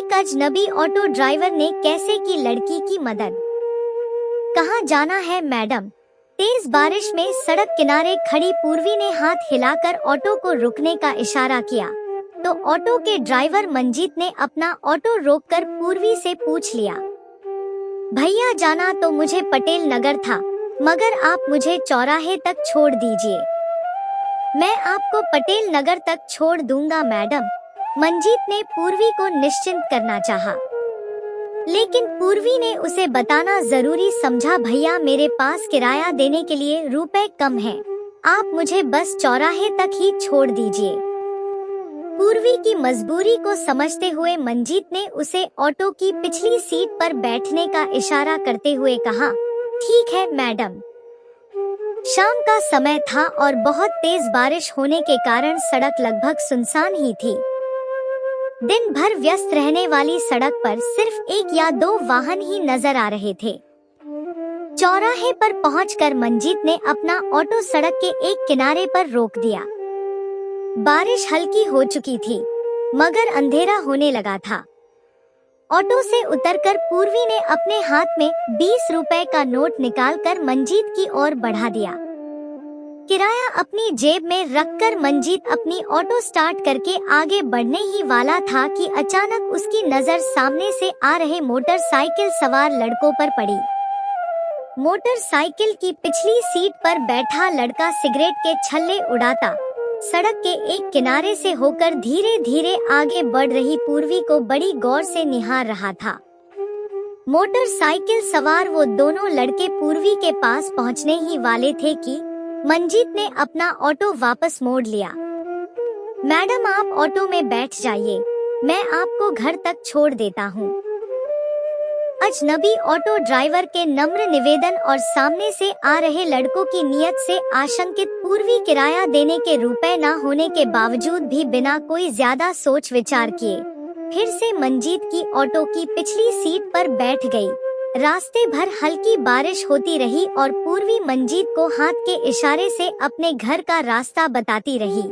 एक अजनबी auto driver ने कैसे की लड़की की मदद। कहाँ जाना है मैडम? तेज बारिश में सड़क किनारे खड़ी पूर्वी ने हाथ हिलाकर ऑटो को रुकने का इशारा किया तो ऑटो के ड्राइवर मंजीत ने अपना ऑटो रोककर पूर्वी से पूछ लिया, भैया जाना तो मुझे पटेल नगर था, मगर आप मुझे चौराहे तक छोड़ दीजिए। मैं आपको पटेल नगर तक छोड़ दूंगा मैडम, मंजीत ने पूर्वी को निश्चिंत करना चाहा, लेकिन पूर्वी ने उसे बताना जरूरी समझा, भैया मेरे पास किराया देने के लिए रुपए कम है, आप मुझे बस चौराहे तक ही छोड़ दीजिए। पूर्वी की मजबूरी को समझते हुए मंजीत ने उसे ऑटो की पिछली सीट पर बैठने का इशारा करते हुए कहा, ठीक है मैडम। शाम का समय था और बहुत तेज बारिश होने के कारण सड़क लगभग सुनसान ही थी। दिन भर व्यस्त रहने वाली सड़क पर सिर्फ एक या दो वाहन ही नजर आ रहे थे। चौराहे पर पहुंचकर मंजीत ने अपना ऑटो सड़क के एक किनारे पर रोक दिया। बारिश हल्की हो चुकी थी, मगर अंधेरा होने लगा था। ऑटो से उतरकर पूर्वी ने अपने हाथ में 20 रुपए का नोट निकालकर मंजीत की ओर बढ़ा दिया। किराया अपनी जेब में रखकर मंजीत अपनी ऑटो स्टार्ट करके आगे बढ़ने ही वाला था कि अचानक उसकी नजर सामने से आ रहे मोटरसाइकिल सवार लड़कों पर पड़ी। मोटरसाइकिल की पिछली सीट पर बैठा लड़का सिगरेट के छल्ले उड़ाता सड़क के एक किनारे से होकर धीरे धीरे आगे बढ़ रही पूर्वी को बड़ी गौर से निहार रहा था। मोटरसाइकिल सवार वो दोनों लड़के पूर्वी के पास पहुंचने ही वाले थे कि मंजीत ने अपना ऑटो वापस मोड़ लिया। मैडम आप ऑटो में बैठ जाइए, मैं आपको घर तक छोड़ देता हूँ। अजनबी ऑटो ड्राइवर के नम्र निवेदन और सामने से आ रहे लड़कों की नीयत से आशंकित पूर्वी किराया देने के रुपए न होने के बावजूद भी बिना कोई ज्यादा सोच विचार किए फिर से मंजीत की ऑटो की पिछली सीट पर बैठ गई। रास्ते भर हल्की बारिश होती रही और पूर्वी मंजीत को हाथ के इशारे से अपने घर का रास्ता बताती रही।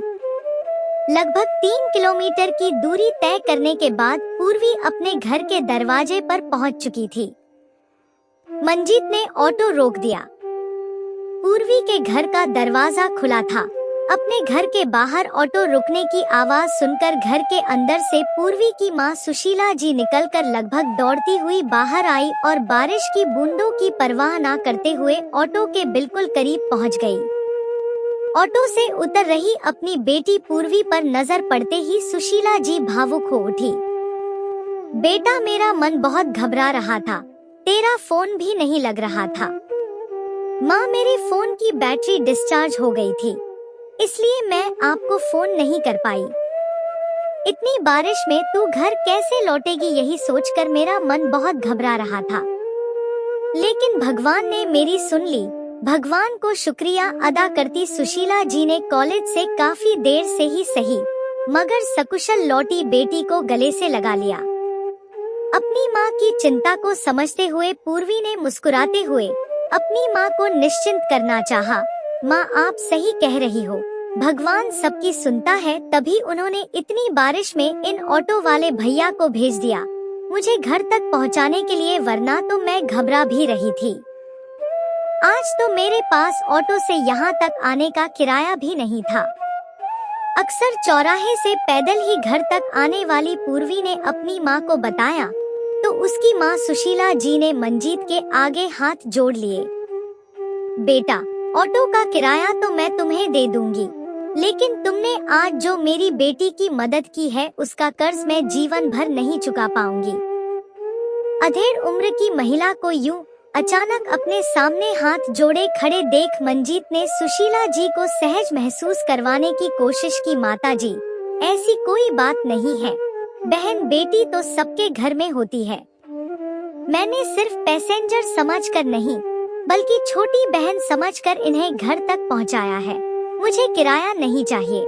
लगभग 3 किलोमीटर की दूरी तय करने के बाद पूर्वी अपने घर के दरवाजे पर पहुंच चुकी थी। मंजीत ने ऑटो रोक दिया। पूर्वी के घर का दरवाजा खुला था। अपने घर के बाहर ऑटो रुकने की आवाज सुनकर घर के अंदर से पूर्वी की मां सुशीला जी निकलकर लगभग दौड़ती हुई बाहर आई और बारिश की बूंदों की परवाह न करते हुए ऑटो के बिल्कुल करीब पहुंच गई। ऑटो से उतर रही अपनी बेटी पूर्वी पर नजर पड़ते ही सुशीला जी भावुक हो उठी। बेटा मेरा मन बहुत घबरा रहा था, तेरा फोन भी नहीं लग रहा था। माँ मेरे फोन की बैटरी डिस्चार्ज हो गई थी, इसलिए मैं आपको फोन नहीं कर पाई। इतनी बारिश में तू घर कैसे लौटेगी यही सोचकर मेरा मन बहुत घबरा रहा था, लेकिन भगवान ने मेरी सुन ली। भगवान को शुक्रिया अदा करती सुशीला जी ने कॉलेज से काफी देर से ही सही मगर सकुशल लौटी बेटी को गले से लगा लिया। अपनी माँ की चिंता को समझते हुए पूर्वी ने मुस्कुराते हुए अपनी माँ को निश्चिंत करना चाहा। माँ आप सही कह रही हो, भगवान सबकी सुनता है। तभी उन्होंने इतनी बारिश में इन ऑटो वाले भैया को भेज दिया मुझे घर तक पहुँचाने के लिए, वरना तो मैं घबरा भी रही थी। आज तो मेरे पास ऑटो से यहाँ तक आने का किराया भी नहीं था। अक्सर चौराहे से पैदल ही घर तक आने वाली पूर्वी ने अपनी माँ को बताया तो उसकी माँ सुशीला जी ने मंजीत के आगे हाथ जोड़ लिए। बेटा ऑटो का किराया तो मैं तुम्हें दे दूंगी, लेकिन तुमने आज जो मेरी बेटी की मदद की है उसका कर्ज मैं जीवन भर नहीं चुका पाऊंगी। अधेड़ उम्र की महिला को यूं अचानक अपने सामने हाथ जोड़े खड़े देख मंजीत ने सुशीला जी को सहज महसूस करवाने की कोशिश की। माताजी ऐसी कोई बात नहीं है, बहन बेटी तो सबके घर में होती है। मैंने सिर्फ पैसेंजर समझकर नहीं बल्कि छोटी बहन समझकर इन्हें घर तक पहुंचाया है। मुझे किराया नहीं चाहिए।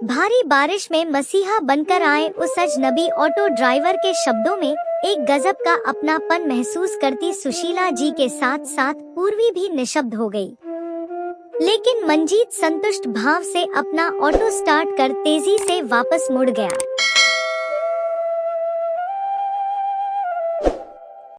भारी बारिश में मसीहा बनकर आए उस अजनबी ऑटो ड्राइवर के शब्दों में एक गजब का अपनापन महसूस करती सुशीला जी के साथ साथ पूर्वी भी निशब्द हो गई। लेकिन मंजीत संतुष्ट भाव से अपना ऑटो स्टार्ट कर तेजी से वापस मुड़ गया।